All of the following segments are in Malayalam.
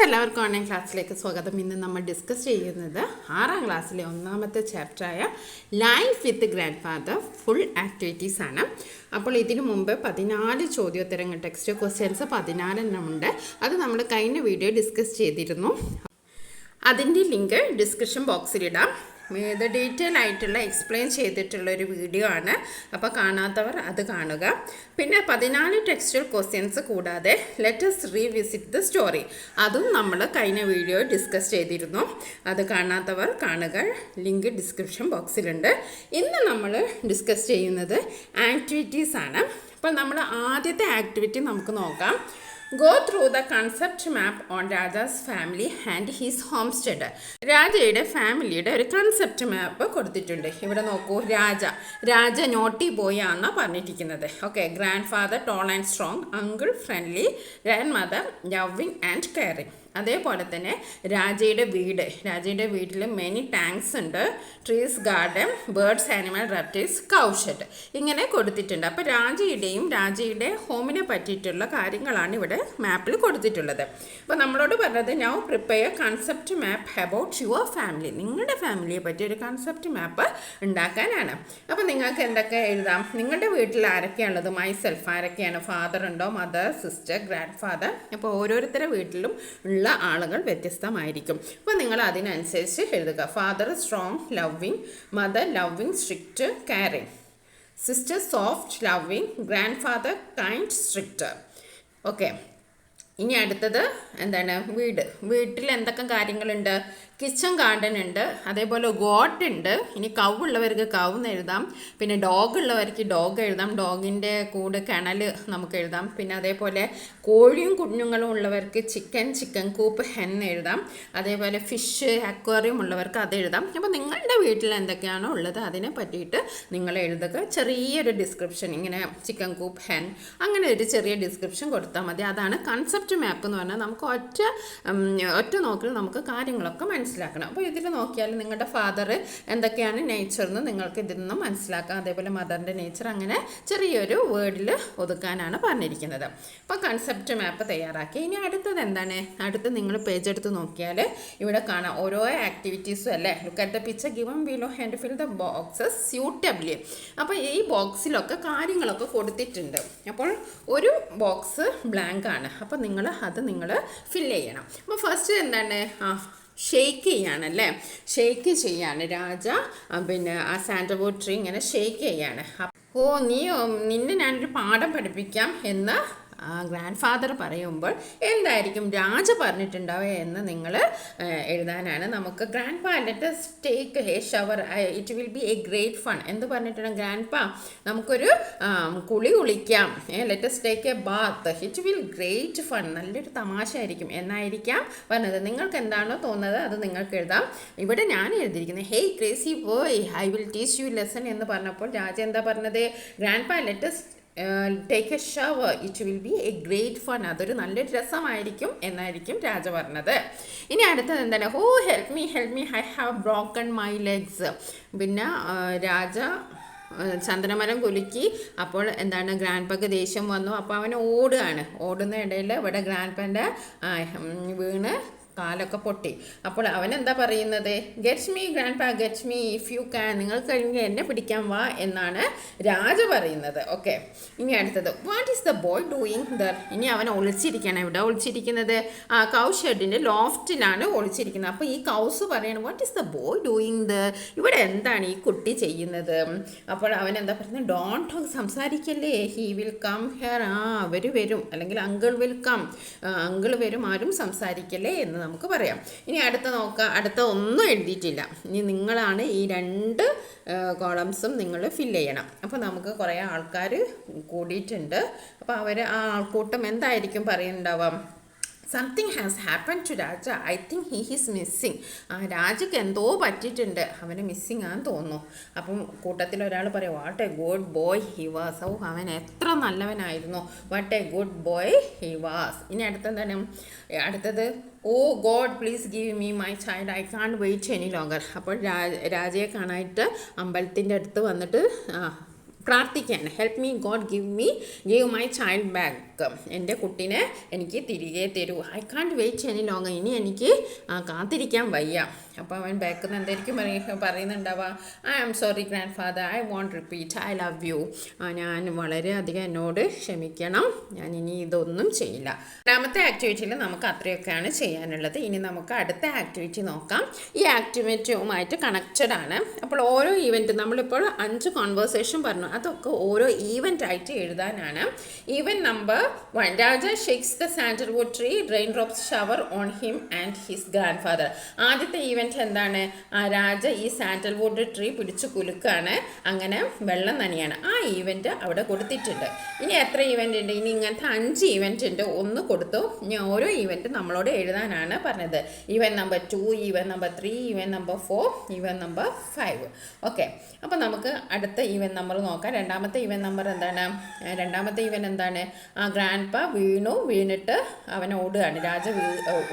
എല്ലാവർക്കും ഓൺലൈൻ ക്ലാസ്സിലേക്ക് സ്വാഗതം. ഇന്ന് നമ്മൾ ഡിസ്കസ് ചെയ്യുന്നത് 6ാം ക്ലാസ്സിലെ ഒന്നാമത്തെ ചാപ്റ്ററായ life with grandfather full activities ആണ്. അപ്പോൾ ഇതിനു മുമ്പ് 14 ചോദ്യോത്തരങ്ങൾ ടെക്സ്റ്റ് ക്വസ്റ്റ്യൻസ് 14 ഉണ്ട്. അത് നമ്മൾ കഴിഞ്ഞ വീഡിയോ ഡിസ്കസ് ചെയ്തിരുന്നു. അതിൻ്റെ ലിങ്ക് ഡിസ്ക്രിപ്ഷൻ ബോക്സിലിടാം. ഇത് ഡീറ്റെയിൽ ആയിട്ടുള്ള എക്സ്പ്ലെയിൻ ചെയ്തിട്ടുള്ളൊരു വീഡിയോ ആണ്. അപ്പോൾ കാണാത്തവർ അത് കാണുക. പിന്നെ 14 ടെക്സ്റ്റൽ ക്വസ്റ്റ്യൻസ് കൂടാതെ ലെറ്റസ് റീവിസിറ്റ് ദ സ്റ്റോറി, അതും നമ്മൾ കഴിഞ്ഞ വീഡിയോ ഡിസ്കസ് ചെയ്തിരുന്നു. അത് കാണാത്തവർ കാണുക, ലിങ്ക് ഡിസ്ക്രിപ്ഷൻ ബോക്സിലുണ്ട്. ഇന്ന് നമ്മൾ ഡിസ്കസ് ചെയ്യുന്നത് ആക്ടിവിറ്റീസ് ആണ്. അപ്പോൾ നമ്മൾ ആദ്യത്തെ ആക്ടിവിറ്റി നമുക്ക് നോക്കാം. Go through the concept map on Raja's family and his homestead. രാജയുടെ ഫാമിലിയുടെ ഒരു കൺസെപ്റ്റ് മാപ്പ് കൊടുത്തിട്ടുണ്ട്. ഇവിടെ നോക്കൂ, രാജ നോട്ടി ബോയ് ആണ് പറഞ്ഞിരിക്കുന്നത്. Okay, grand father tall and strong, uncle friendly, grand mother loving and caring. അതേപോലെ തന്നെ രാജയുടെ വീട്ടിൽ മെനി ടാങ്ക്സ് ഉണ്ട്, trees, garden, birds, animal, reptiles, cow shed, ഇങ്ങനെ കൊടുത്തിട്ടുണ്ട്. അപ്പോൾ രാജയുടെ ഹോമിനെ പറ്റിയിട്ടുള്ള കാര്യങ്ങളാണ് ഇവിടെ മാപ്പിൽ കൊടുത്തിട്ടുള്ളത്. അപ്പോൾ നമ്മളോട് പറഞ്ഞത് now prepare concept map about your family, നിങ്ങളുടെ ഫാമിലിയെ പറ്റി ഒരു കൺസെപ്റ്റ് മാപ്പ് ഉണ്ടാക്കാനാണ്. അപ്പോൾ നിങ്ങൾക്ക് എന്തൊക്കെ എഴുതാം? നിങ്ങളുടെ വീട്ടിൽ ആരൊക്കെയാണുള്ളത്? മൈസെൽഫ്, ആരൊക്കെയാണ്? ഫാദർ ഉണ്ടോ? Mother, sister, grand father. അപ്പോൾ ഓരോരുത്തരുടെ വീട്ടിലും ഉള്ള ആളുകൾ വ്യത്യസ്തമായിരിക്കും. അപ്പോൾ നിങ്ങൾ അതിനനുസരിച്ച് എഴുതുക. Father strong loving, mother loving strict caring, sister soft loving, grand father kind strict. Okay, ഇനി അടുത്തത് എന്താണ്? വീട്ടിൽ എന്തൊക്കെ കാര്യങ്ങളുണ്ട്? കിച്ചൺ ഗാർഡൻ ഉണ്ട്, അതേപോലെ ഗോട്ട് ഉണ്ട്. ഇനി കൗ ഉള്ളവർക്ക് കൗ എന്ന് എഴുതാം. പിന്നെ ഡോഗ് ഉള്ളവർക്ക് ഡോഗ് എഴുതാം. ഡോഗിൻ്റെ കൂടെ കിണൽ നമുക്ക് എഴുതാം. പിന്നെ അതേപോലെ കോഴിയും കുഞ്ഞുങ്ങളും ഉള്ളവർക്ക് ചിക്കൻ കൂപ്പ്, ഹെൻ എഴുതാം. അതേപോലെ ഫിഷ് അക്വേറിയം ഉള്ളവർക്ക് അത് എഴുതാം. അപ്പോൾ നിങ്ങളുടെ വീട്ടിൽ എന്തൊക്കെയാണോ ഉള്ളത് അതിനെ പറ്റിയിട്ട് നിങ്ങൾ എഴുതുക. ചെറിയൊരു ഡിസ്ക്രിപ്ഷൻ, ഇങ്ങനെ ചിക്കൻ കൂപ്പ്, ഹെൻ, അങ്ങനെ ഒരു ചെറിയ ഡിസ്ക്രിപ്ഷൻ കൊടുത്താൽ മതി. അതാണ് കൺസെപ്റ്റ് മാപ്പ് എന്ന് പറഞ്ഞാൽ. നമുക്ക് ഒറ്റ നോക്കിൽ നമുക്ക് കാര്യങ്ങളൊക്കെ മനസ്സിലാക്കണം. അപ്പോൾ ഇതിൽ നോക്കിയാൽ നിങ്ങളുടെ ഫാദർ എന്തൊക്കെയാണ് നേച്ചർ എന്ന് നിങ്ങൾക്ക് ഇതിൽ നിന്നും മനസ്സിലാക്കാം. അതേപോലെ മദറിൻ്റെ നേച്ചർ, അങ്ങനെ ചെറിയൊരു വേർഡിൽ ഒതുക്കാനാണ് പറഞ്ഞിരിക്കുന്നത്. അപ്പോൾ കൺസെപ്റ്റ് മാപ്പ് തയ്യാറാക്കി. ഇനി അടുത്തത് എന്താണ്? അടുത്ത് നിങ്ങൾ പേജ് എടുത്ത് നോക്കിയാൽ ഇവിടെ കാണാം ഓരോ ആക്ടിവിറ്റീസും അല്ലേ. Look at the picture given below and fill the boxes suitably. അപ്പോൾ ഈ ബോക്സിലൊക്കെ കാര്യങ്ങളൊക്കെ കൊടുത്തിട്ടുണ്ട്. അപ്പോൾ ഒരു ബോക്സ് ബ്ലാങ്ക് ആണ്. അപ്പോൾ നിങ്ങൾ ഫില്ല് ചെയ്യണം. അപ്പോൾ ഫസ്റ്റ് എന്താണ്? ഷെയ്ക്ക് ചെയ്യാണ് രാജ. പിന്നെ ആ സാൻഡൽവുഡ് ട്രീ ഇങ്ങനെ ഷെയ്ക്ക് ചെയ്യാണ്. നിന്നെ ഞാനൊരു പാഠം പഠിപ്പിക്കാം എന്ന് ഗ്രാൻഡ് ഫാദർ പറയുമ്പോൾ എന്തായിരിക്കും രാജ പറഞ്ഞിട്ടുണ്ടാവുക എന്ന് നിങ്ങൾ എഴുതാനാണ്. നമുക്ക് grand pa let's take a shower, it will be a great fun. എന്ത് പറഞ്ഞിട്ടുണ്ട്? ഗ്രാൻഡ് പാ നമുക്കൊരു കുളിക്കാം. Let's take a bath, it will great fun, നല്ലൊരു തമാശ ആയിരിക്കും എന്നായിരിക്കാം പറഞ്ഞത്. നിങ്ങൾക്ക് എന്താണോ തോന്നുന്നത് അത് നിങ്ങൾക്ക് എഴുതാം. ഇവിടെ ഞാൻ എഴുതിയിരിക്കുന്നത് hey crazy boy I will teach you lesson എന്ന് പറഞ്ഞപ്പോൾ രാജ എന്താ പറഞ്ഞത്? Grand pa let's take a shower, it will be a great fun, അതൊരു നല്ലൊരു രസമായിരിക്കും എന്നായിരിക്കും രാജ പറഞ്ഞത്. ഇനി അടുത്തത് എന്താണ്? Help me I have broken my legs. പിന്നെ രാജ ചന്ദനമരം കുലുക്കി. അപ്പോൾ എന്താണ്? ഗ്രാൻഡ് പാക്ക് ദേഷ്യം വന്നു. അപ്പോൾ അവൻ ഓടുന്ന ഇടയിൽ ഇവിടെ ഗ്രാൻഡ് പാൻ്റെ വീണ് കാലൊക്കെ പൊട്ടി. അപ്പോൾ അവൻ എന്താ പറയുന്നത്? ഗെറ്റ്സ് മീ ഗ്രാൻഡ് പാ, gets me if you can, നിങ്ങൾക്ക് കഴിഞ്ഞ് എന്നെ പിടിക്കാൻ വാ എന്നാണ് രാജ പറയുന്നത്. ഓക്കെ, ഇനി അടുത്തത് what is the boy doing there? ഇനി അവൻ ഒളിച്ചിരിക്കണം. എവിടെ ഒളിച്ചിരിക്കുന്നത്? കൗ ഷെഡിൻ്റെ ലോഫ്റ്റിലാണ് ഒളിച്ചിരിക്കുന്നത്. അപ്പോൾ ഈ കൗസ് പറയണം what is the boy doing there, ഇവിടെ എന്താണ് ഈ കുട്ടി ചെയ്യുന്നത്? അപ്പോൾ അവൻ എന്താ പറയുന്നത്? ഡോണ്ട് ടോക്ക്, സംസാരിക്കല്ലേ. ഹി വിൽ കം ഹിയർ, അവർ വരും, അല്ലെങ്കിൽ അങ്കിൾ വിൽ കം, അങ്കിൾ വരും, ആരും സംസാരിക്കല്ലേ എന്ന് നമുക്ക് പറയാം. ഇനി അടുത്ത ഒന്നും എഴുതിയിട്ടില്ല. ഇനി നിങ്ങളാണ് ഈ 2 കോളംസും നിങ്ങൾ ഫില്ല് ചെയ്യണം. അപ്പോൾ നമുക്ക് കുറേ ആൾക്കാർ കൂടിയിട്ടുണ്ട്. അപ്പോൾ ആ ആൾക്കൂട്ടം എന്തായിരിക്കും പറയുന്നുണ്ടാവാം? Something has happen to Raja, I think he is missing. രാജയ്ക്ക് എന്തോ പറ്റിയിട്ടുണ്ട്, അവന് മിസ്സിങ് ആണെന്ന് തോന്നുന്നു. അപ്പം കൂട്ടത്തിൽ ഒരാൾ പറയും what a good boy he was. അവൻ എത്ര നല്ലവനായിരുന്നു, what a good boy he was. ഇനി അടുത്തത് oh God please give me my child, I can't wait any longer. അപ്പോൾ രാജയെ കാണാനായിട്ട് അമ്പലത്തിൻ്റെ അടുത്ത് വന്നിട്ട് പ്രാർത്ഥിക്കുകയാണ്. Help me God give my child back. എൻ്റെ കുട്ടീനെ എനിക്ക് തിരികെ തരൂ. I can't wait any longer. ഇനി എനിക്ക് കാത്തിരിക്കാൻ വയ്യ. അപ്പോൾ അവൻ ബാക്കിൽ നിന്ന് എന്തായിരിക്കും പറയുന്നുണ്ടാവുക? I am sorry grand father, I won't repeat, I love you. ഞാൻ വളരെയധികം എന്നോട് ക്ഷമിക്കണം, ഞാൻ ഇനി ഇതൊന്നും ചെയ്യില്ല. രണ്ടാമത്തെ ആക്ടിവിറ്റിയിൽ നമുക്ക് അത്രയൊക്കെയാണ് ചെയ്യാനുള്ളത്. ഇനി നമുക്ക് അടുത്ത ആക്ടിവിറ്റി നോക്കാം. ഈ ആക്ടിവിറ്റിയുമായിട്ട് കണക്റ്റഡ് ആണ്. അപ്പോൾ ഓരോ ഈവൻറ്റ് നമ്മളിപ്പോൾ 5 കോൺവേഴ്സേഷൻ പറഞ്ഞു, അതൊക്കെ ഓരോ ഈവൻ്റ് ആയിട്ട് എഴുതാനാണ്. Event number 1, Raja shakes the sandalwood tree, rain drops shower on him and his grand father. ആദ്യത്തെ ഈവൻറ്റ് എന്താണ്? രാജ ഈ സാൻഡൽവുഡ് ട്രീ പിടിച്ചു കുലുക്കാണ്, അങ്ങനെ വെള്ളം നനയാണ്. ആ ഈവൻറ്റ് അവിടെ കൊടുത്തിട്ടുണ്ട്. ഇനി എത്ര ഈവൻ്റ് ഉണ്ട്? ഇനി ഇങ്ങനത്തെ 5 ഈവൻ്റ് ഉണ്ട്. 1 കൊടുത്തു. ഇനി ഓരോ ഈവൻറ്റ് നമ്മളോട് എഴുതാനാണ് പറഞ്ഞത്. Event number 2, event number 3, event number 4, event number 5. Okay, അപ്പോൾ നമുക്ക് അടുത്ത ഈവൻറ്റ് നമ്പർ നോക്കാം. രണ്ടാമത്തെ ഈവൻറ്റ് നമ്പർ എന്താണ്? രണ്ടാമത്തെ ഈവൻറ്റ് എന്താണ്? ഗ്രാൻഡ് പാ വീണിട്ട് അവൻ ഓടുകയാണ്. രാജ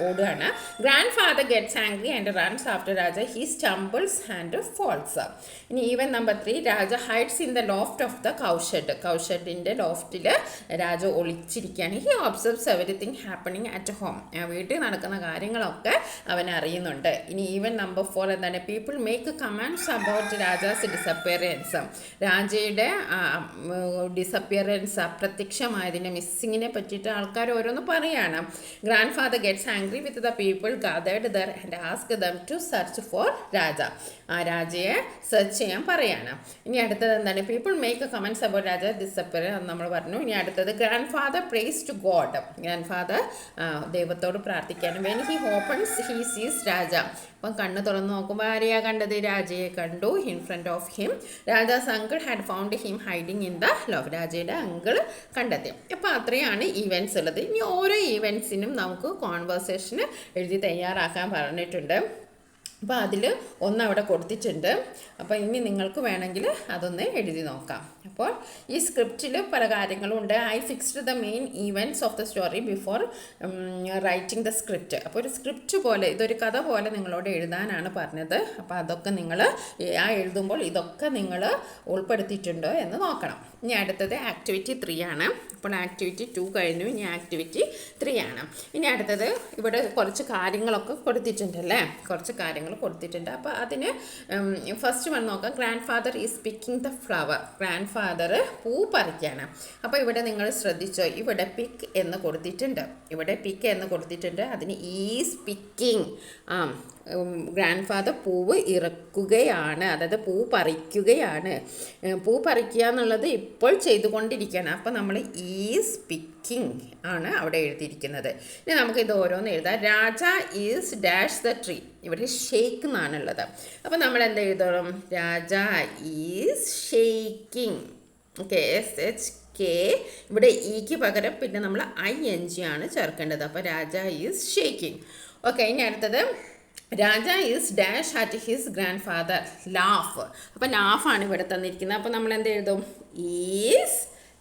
ഓടുകയാണ്. Grand father gets angry and runs after Raja. He stumbles and falls. ഇനി event number 3, Raja hides in the loft of the cowshed. കൗഷെഡിൻ്റെ ലോഫ്റ്റിൽ രാജ ഒളിച്ചിരിക്കുകയാണ്. He observes everything happening at home. വീട്ടിൽ നടക്കുന്ന കാര്യങ്ങളൊക്കെ അവൻ അറിയുന്നുണ്ട്. ഇനി ഈവൻറ്റ് നമ്പർ 4 എന്താണ്? People make commands about Raja's disappearance. രാജയുടെ ഡിസപ്പിയറൻസ്, അപ്രത്യക്ഷമായതിൻ്റെ മിസ്സിങ്ങിനെ പറ്റിയിട്ട് ആൾക്കാർ ഓരോന്ന് പറയുകയാണ്. Grand father gets angry with the people gathered there and ask them to search for Raja. ആ രാജയെ സെർച്ച് ചെയ്യാൻ പറയാണ്. ഇനി അടുത്തത് എന്താണ്? People make comments about Raja disappear, നമ്മൾ പറഞ്ഞു. ഇനി അടുത്തത് grand father prays to God. Grand father ദൈവത്തോട് പ്രാർത്ഥിക്കാനും. വെൻ ഹി ഓപ്പൺസ് ഹി സീസ് രാജ. അപ്പം കണ്ണ് തുറന്ന് നോക്കുമ്പോൾ ആരെയാണ് കണ്ടത്? രാജയെ കണ്ടു. In front of him Raja's uncle had found him hiding in the loft. രാജയുടെ അങ്കിൾ കണ്ടെത്തി. അപ്പോൾ അത്രയാണ് ഈവൻറ്റ്സ് ഉള്ളത്. ഇനി ഓരോ ഈവൻറ്റ്സിനും നമുക്ക് കോൺവേഴ്സേഷന് എഴുതി തയ്യാറാക്കാൻ പറഞ്ഞിട്ടുണ്ട്. അപ്പോൾ അതിൽ ഒന്ന് അവിടെ കൊടുത്തിട്ടുണ്ട്. അപ്പോൾ ഇനി നിങ്ങൾക്ക് വേണമെങ്കിൽ അതൊന്ന് എഴുതി നോക്കാം. അപ്പോൾ ഈ സ്ക്രിപ്റ്റിൽ പല കാര്യങ്ങളും ഉണ്ട്. I fixed the main events of the story before writing the script. അപ്പോൾ ഒരു സ്ക്രിപ്റ്റ് പോലെ, ഇതൊരു കഥ പോലെ നിങ്ങളോട് എഴുതാനാണ് പറഞ്ഞത്. അപ്പോൾ അതൊക്കെ നിങ്ങൾ എഴുതുമ്പോൾ ഇതൊക്കെ നിങ്ങൾ ഉൾപ്പെടുത്തിയിട്ടുണ്ടോ എന്ന് നോക്കണം. ഇനി അടുത്തത് ആക്ടിവിറ്റി 3 ആണ്. അപ്പോൾ ആക്ടിവിറ്റി 2 കഴിഞ്ഞു. ഇനി ആക്ടിവിറ്റി 3 ആണ്. ഇനി അടുത്തത് ഇവിടെ കുറച്ച് കാര്യങ്ങളൊക്കെ കൊടുത്തിട്ടുണ്ടല്ലേ, കുറച്ച് കാര്യങ്ങൾ കൊടുത്തിട്ടുണ്ട്. അപ്പോൾ അതിന് ഫസ്റ്റ് വൺ നോക്കാം. Grand father is picking the flower. Grand father പൂ പറിക്കുകയാണ്. അപ്പോൾ ഇവിടെ നിങ്ങൾ ശ്രദ്ധിച്ചോ, ഇവിടെ പിക്ക് എന്ന് കൊടുത്തിട്ടുണ്ട്. ഇവിടെ പിക്ക് എന്ന് കൊടുത്തിട്ടുണ്ട്. അതിന് ഈസ് പിക്കിംഗ്. ഗ്രാൻഡ് ഫാദർ പൂവ് ഇറക്കുകയാണ്, അതായത് പൂ പറിക്കുകയാണ്. പൂ പറിക്കുക എന്നുള്ളത് ഇപ്പോൾ ചെയ്തുകൊണ്ടിരിക്കുകയാണ്. അപ്പോൾ നമ്മൾ ഈസ് പിക്കിംഗ് ആണ് അവിടെ എഴുതിയിരിക്കുന്നത്. ഇനി നമുക്കിത് ഓരോന്ന് എഴുതാം. രാജ ഈസ് ഡാഷ് ദ ട്രീ. ഇവിടെ ഷെയ്ക്ക് എന്നാണുള്ളത്. അപ്പോൾ നമ്മൾ എന്താ എഴുതണം? രാജ ഈസ് ഷെയ്ക്കിംഗ്. Okay, SHK. ഇവിടെ ഇക്ക് പകരം പിന്നെ നമ്മൾ ING ആണ് ചേർക്കേണ്ടത്. അപ്പോൾ രാജ ഈസ് ഷെയ്ക്കിംഗ്. ഓക്കെ, ഇനി അടുത്തത് Raja is dash at his grand father. Laugh. അപ്പോൾ ലാഫാണ് ഇവിടെ തന്നിരിക്കുന്നത്. അപ്പോൾ നമ്മൾ എന്ത് എഴുതും? ഈസ്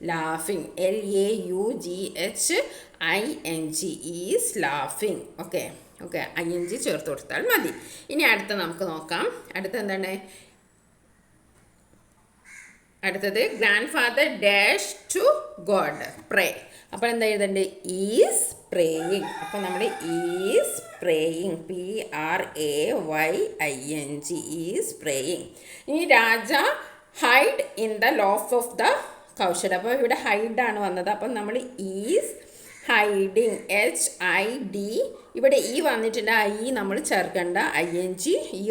ലാഫിങ്. LAUGHING. ഈസ് ലാഫിങ്. ഓക്കെ, ING ചേർത്ത് കൊടുത്താൽ മതി. ഇനി അടുത്ത നമുക്ക് നോക്കാം. അടുത്ത എന്താണ്? അടുത്തത് grand father dash to God pray. അപ്പോൾ എന്താ എഴുതണ്ടേ? Is praying. അപ്പോൾ നമ്മൾ is praying. PRAYING. Is praying. ഇനി Raja hide in the loft of the cowshed. അപ്പോൾ ഇവിടെ ഹൈഡാണ് വന്നത്. അപ്പം നമ്മൾ ഈസ് ഹൈഡിങ്. HID. ഇവിടെ ഈ വന്നിട്ടുണ്ട്. നമ്മൾ ചേർക്കേണ്ട ING.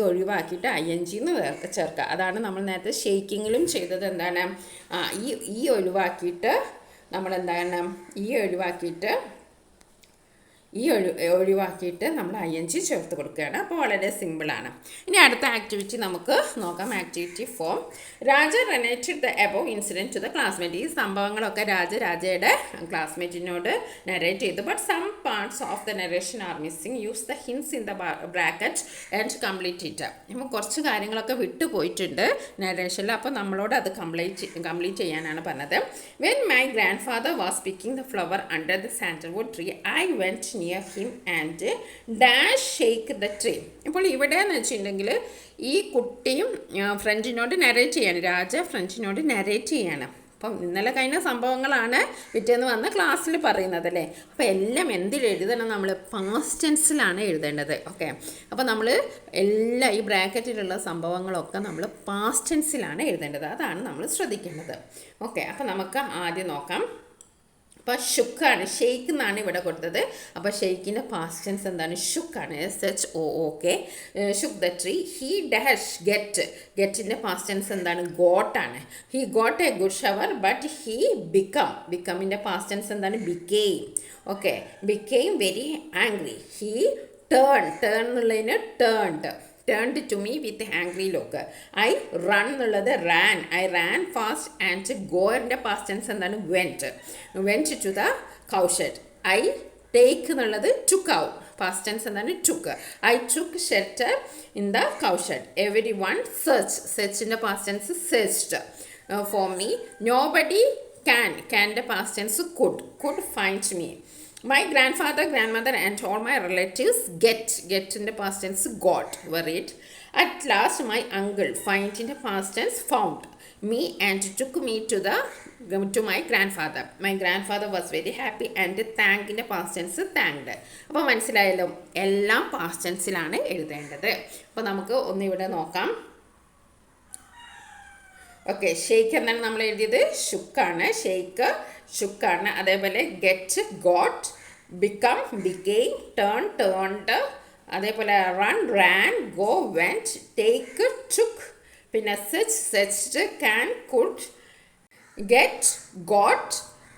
ഒഴിവാക്കിയിട്ട് ING എന്ന് ചേർക്കുക. അതാണ് നമ്മൾ നേരത്തെ ഷെയ്ക്കിങ്ങിലും ചെയ്തത്. എന്താണ്? ഒഴിവാക്കിയിട്ട് നമ്മൾ എന്താണ്? ഒഴിവാക്കിയിട്ട് നമ്മൾ ING ചേർത്ത് കൊടുക്കുകയാണ്. അപ്പോൾ വളരെ സിമ്പിളാണ്. ഇനി അടുത്ത ആക്ടിവിറ്റി നമുക്ക് നോക്കാം. Activity 4. Raja related the above incident to the classmate. ഈ സംഭവങ്ങളൊക്കെ രാജയുടെ ക്ലാസ്മേറ്റിനോട് നരേറ്റ് ചെയ്തു. But some parts of the narration are missing. Use the hints in the bracket and complete it. അപ്പോൾ കുറച്ച് കാര്യങ്ങളൊക്കെ വിട്ടുപോയിട്ടുണ്ട് നരേഷനിൽ. അപ്പോൾ നമ്മളോട് അത് കംപ്ലീറ്റ് ചെയ്യാനാണ് പറഞ്ഞത്. When my grandfather was picking the flower under the sandalwood tree, I went near him and dash shake the tree. ഇപ്പോൾ ഇവിടെ എന്ന് വെച്ചിട്ടുണ്ടെങ്കിൽ ഈ കുട്ടിയും ഫ്രണ്ടിനോട് നരേറ്റ് ചെയ്യാണ്, രാജ ഫ്രണ്ടിനോട് നരേറ്റ് ചെയ്യാണ്. അപ്പം ഇന്നലെ കഴിഞ്ഞ സംഭവങ്ങളാണ് പിറ്റേന്ന് വന്ന് ക്ലാസ്സിൽ പറയുന്നത് അല്ലേ. അപ്പോൾ എല്ലാം എന്തിൽ എഴുതണം, നമ്മൾ പാസ്റ്റ് ടെൻസിലാണ് എഴുതേണ്ടത്. ഓക്കെ, അപ്പോൾ നമ്മൾ എല്ലാ ഈ ബ്രാക്കറ്റിലുള്ള സംഭവങ്ങളൊക്കെ നമ്മൾ പാസ്റ്റ് ടെൻസിലാണ് എഴുതേണ്ടത്. അതാണ് നമ്മൾ ശ്രദ്ധിക്കേണ്ടത്. ഓക്കെ, അപ്പോൾ നമുക്ക് ആദ്യം നോക്കാം. അപ്പോൾ ഷുക്കാണ്, ഷെയ്ക്ക് എന്നാണ് ഇവിടെ കൊടുത്തത്. അപ്പോൾ ഷെയ്ക്കിൻ്റെ പാസ്റ്റ് ടെൻസ് എന്താണ്? ഷുക്കാണ്, SHOOK. Shook the tree. He dash get, ഗെറ്റിൻ്റെ പാസ്റ്റ് ടെൻസ് എന്താണ്? ഗോട്ടാണ്. He got a good shower but he become, ബിക്കമിൻ്റെ പാസ്റ്റ് ടെൻസ് എന്താണ്? Became. Okay, became very angry. He turn എന്നുള്ളതിന് turned to me with angry look. I run എന്നുള്ളത് ran. I ran fast and goൻ്റെ past tense എന്താണ്? went to the cowshed. I take എന്നുള്ളത് took out. past tense എന്താണ്? took. I took shelter in the cowshed. Everyone searchൻ്റെ past tense searched for me. Nobody canൻ്റെ past tense could find me. My grandfather, grandmother and all my relatives get in the past tense got, worried. At last my uncle, find in the past tense, found me and took me to my grandfather. My grandfather was very happy and thanked in the past tense, thanked. അപ്പോൾ മനസ്സിലായല്ലോ, എല്ലാം past tenseലാണ് എഴുതേണ്ടത്. അപ്പോൾ നമുക്ക് ഒന്നിവിടെ നോക്കാം. ഓക്കെ, ഷെയ്ക്ക് എന്താണ് നമ്മൾ എഴുതിയത്? ഷുക്കാണ്. ഷെയ്ക്ക് ഷുക്കാണ്. അതേപോലെ get got, become became, turned, അതേപോലെ run ran, go went, take took, പിന്നെ searched, can could, get got.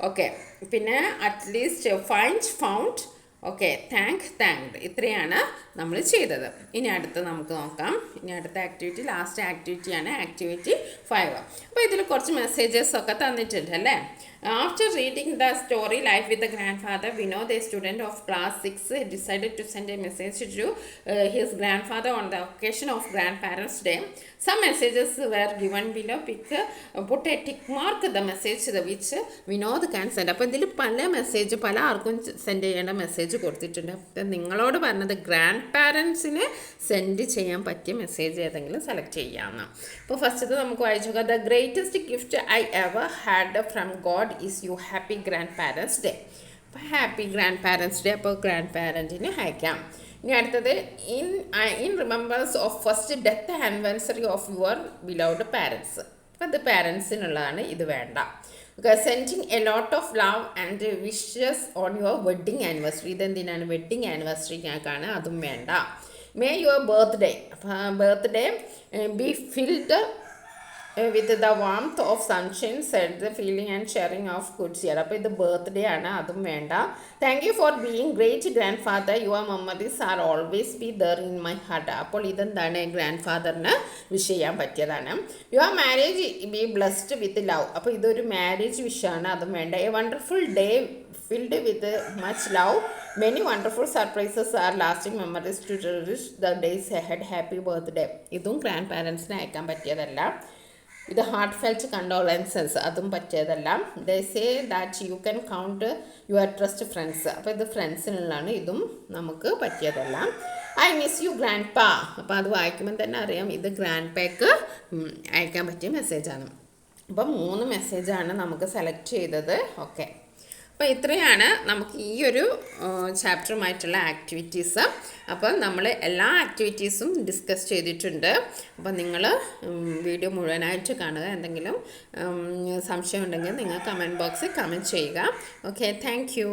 Okay, പിന്നെ at least find found. Okay, thanked. ഇത്രയാണ് നമ്മൾ ചെയ്തത്. ഇനി അടുത്ത് നമുക്ക് നോക്കാം. ഇനി അടുത്ത ആക്ടിവിറ്റി, ലാസ്റ്റ് ആക്ടിവിറ്റിയാണ് ആക്ടിവിറ്റി 5. അപ്പോൾ ഇതിൽ കുറച്ച് മെസ്സേജസ് ഒക്കെ തന്നിട്ടുണ്ട് അല്ലേ. After reading the story Life with the Grandfather, Vinod, a student of class 6, decided to send a message to his grandfather on the occasion of Grandparents' Day. Some messages were given below. Put a tick mark the message which Vinod can send. അപ്പോൾ ഇതിൽ പല ആർക്കും സെൻഡ് ചെയ്യേണ്ട മെസ്സേജ് കൊടുത്തിട്ടുണ്ട്. അപ്പം നിങ്ങളോട് പറഞ്ഞത് ഗ്രാൻഡ് പാരൻസിന് സെൻഡ് ചെയ്യാൻ പറ്റിയ മെസ്സേജ് ഏതെങ്കിലും സെലക്ട് ചെയ്യാമെന്ന്. അപ്പോൾ ഫസ്റ്റത്തെ നമുക്ക് വായിച്ചു നോക്കാം. The greatest gift I ever had from God is you happy grand parents day. അപ്പോൾ ഹാപ്പി ഗ്രാൻഡ് പാരൻസ് ഡേ, അപ്പോൾ ഗ്രാൻഡ് പാരൻറ്റിന് അയക്കാം. ഇനി അടുത്തത് in remembrance of first death anniversary of your beloved parents. അപ്പോൾ ഇത് പാരൻസിനുള്ളതാണ്, ഇത് വേണ്ട. Sending a lot of love and wishes on your wedding anniversary. ഇതെന്തിനാണ്? വെഡ്ഡിങ് ആനിവേഴ്സറിക്കാണ്, അതും വേണ്ട. May your birthday, birthday be filled with the warmth of sunshine, said the feeling and sharing of good cheer. അപ്പോൾ ഇത് ബർത്ത്ഡേ ആണ്, അതും വേണ്ട. Thank you for being great grand father, your memories are always be there in my heart. അപ്പോൾ ഇതെന്താണ്? ഗ്രാൻഡ് ഫാദറിന് വിഷ് ചെയ്യാൻ പറ്റിയതാണ്. Your marriage B blessed with love. അപ്പോൾ ഇതൊരു മാരേജ് വിഷാണ്, അതും വേണ്ട. A wonderful day filled with much love, many wonderful surprises are lasting memories to cherish the days ahead. Happy birthday. ഇതും ഗ്രാൻഡ് പാരൻസിന് അയക്കാൻ പറ്റിയതല്ല. ഇത് ഹാർട്ട് ഫെൽറ്റ് കണ്ടോളൻസസ്, അതും പറ്റിയതല്ല. They say that you can count your trust friends. അപ്പോൾ ഇത് ഫ്രണ്ട്സിനുള്ളതാണ്, ഇതും നമുക്ക് പറ്റിയതല്ല. I miss you grand pa. അപ്പോൾ അത് വായിക്കുമ്പോൾ തന്നെ അറിയാം ഇത് ഗ്രാൻഡ് പാക്ക് അയക്കാൻ പറ്റിയ മെസ്സേജാണ്. അപ്പം 3 മെസ്സേജാണ് നമുക്ക് സെലക്ട് ചെയ്തത്. ഓക്കെ, അപ്പോൾ ഇത്രയാണ് നമുക്ക് ഈ ഒരു ചാപ്റ്ററുമായിട്ടുള്ള ആക്ടിവിറ്റീസ്. അപ്പം നമ്മൾ എല്ലാ ആക്ടിവിറ്റീസും ഡിസ്കസ് ചെയ്തിട്ടുണ്ട്. അപ്പം നിങ്ങൾ വീഡിയോ മുഴുവനായിട്ട് കാണുക. എന്തെങ്കിലും സംശയം ഉണ്ടെങ്കിൽ നിങ്ങൾ കമൻറ്റ് ബോക്സിൽ കമൻറ്റ് ചെയ്യുക. Okay, thank you.